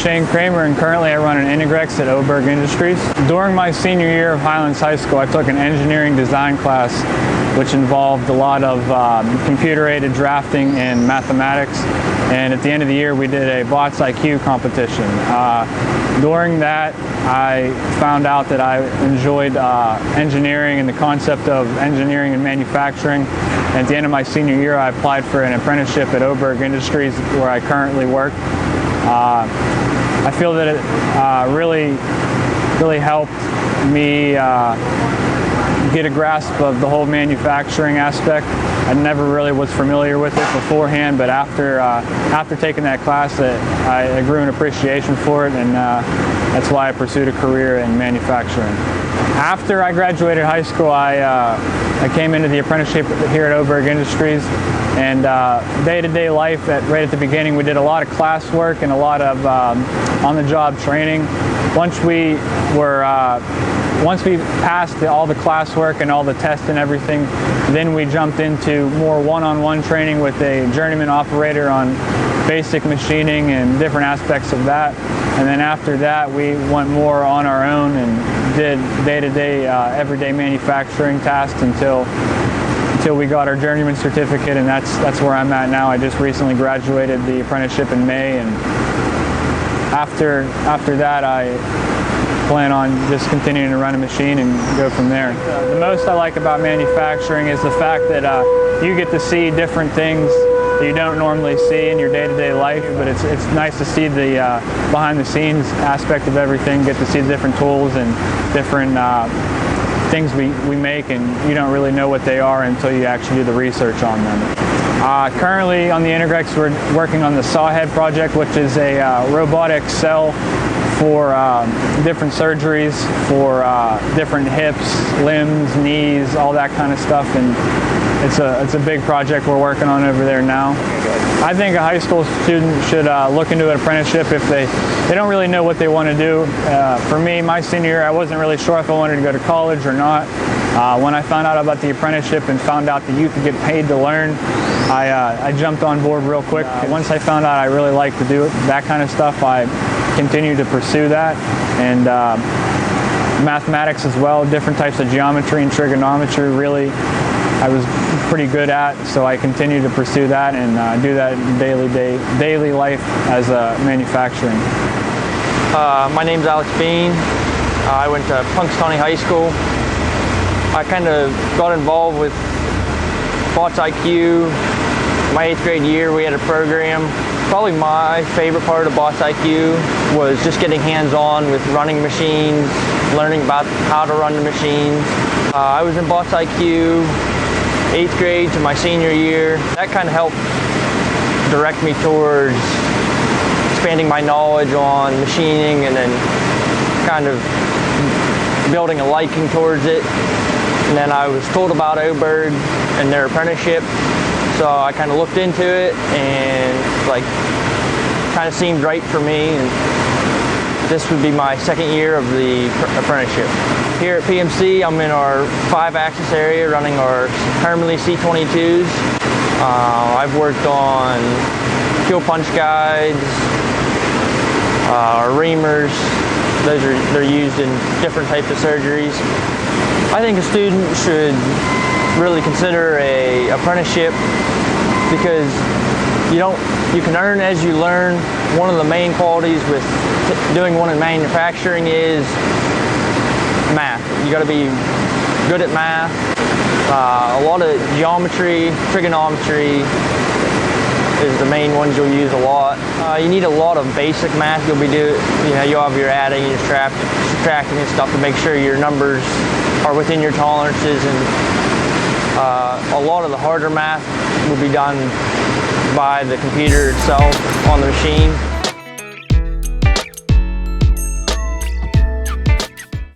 Kramer, and currently I run an Integrex at Oberg Industries. During my senior year of Highlands High School, I took an engineering design class which involved a lot of computer-aided drafting and mathematics. And at the end of the year, we did a BotsIQ competition. During that, I found out that I enjoyed engineering and the concept of engineering and manufacturing. And at the end of my senior year, I applied for an apprenticeship at Oberg Industries, where I currently work. I feel that it really helped me get a grasp of the whole manufacturing aspect. I never really was familiar with it beforehand, but after taking that class, I grew an appreciation for it, and that's why I pursued a career in manufacturing. After I graduated high school, I came into the apprenticeship here at Oberg Industries, and day-to-day life, right at the beginning, we did a lot of classwork and a lot of on-the-job training. Once we passed all the classwork and all the tests and everything, then we jumped into more one-on-one training with a journeyman operator on basic machining and different aspects of that. And then after that, we went more on our own and did day-to-day, everyday manufacturing tasks until we got our journeyman certificate, and that's where I'm at now. I just recently graduated the apprenticeship in May, and after that, I plan on just continuing to run a machine and go from there. The most I like about manufacturing is the fact that you get to see different things that you don't normally see in your day-to-day life, but it's nice to see the behind-the-scenes aspect of everything, get to see the different tools and different things we make, and you don't really know what they are until you actually do the research on them. Currently on the Integrex, we're working on the Sawhead project, which is a robotic cell for different surgeries, for different hips, limbs, knees, all that kind of stuff, and it's a big project we're working on over there now. I think a high school student should look into an apprenticeship if they don't really know what they want to do. For me, my senior year, I wasn't really sure if I wanted to go to college or not. When I found out about the apprenticeship and found out that you could get paid to learn, I jumped on board real quick. Once I found out I really liked to do that kind of stuff, I continued to pursue that, and mathematics as well, different types of geometry and trigonometry, really I was pretty good at, so I continued to pursue that and do that in daily life as manufacturing. My name's Alex Beane. I went to Punxsutawney High School. I kind of got involved with BotsIQ. My 8th grade year, we had a program. Probably my favorite part of BotsIQ was just getting hands-on with running machines, learning about how to run the machines. I was in BotsIQ 8th grade to my senior year. That kind of helped direct me towards expanding my knowledge on machining, and then kind of building a liking towards it. And then I was told about Oberg and their apprenticeship, so I kind of looked into it, and kind of seemed right for me. And this would be my 2nd year of the apprenticeship. Here at PMC, I'm in our 5-axis area running our Hermley C22s. I've worked on kill punch guides, reamers. They're used in different types of surgeries. I think a student should really consider an apprenticeship, because you can earn as you learn. One of the main qualities with doing one in manufacturing is math. You got to be good at math. A lot of geometry, trigonometry is the main ones you'll use a lot. You need a lot of basic math. You'll have your adding, your subtracting and stuff to make sure your numbers are within your tolerances, and a lot of the harder math will be done by the computer itself on the machine.